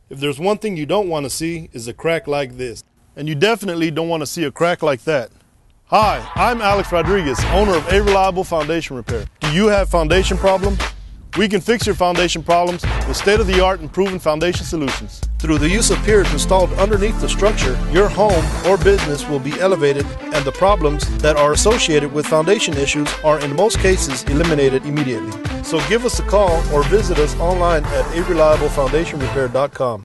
If there's one thing you don't want to see is a crack like this. And you definitely don't want to see a crack like that. Hi, I'm Alex Rodriguez, owner of A Reliable Foundation Repair. Do you have foundation problems? We can fix your foundation problems with state-of-the-art and proven foundation solutions. Through the use of piers installed underneath the structure, your home or business will be elevated, and the problems that are associated with foundation issues are in most cases eliminated immediately. So give us a call or visit us online at areliablefoundationrepair.com.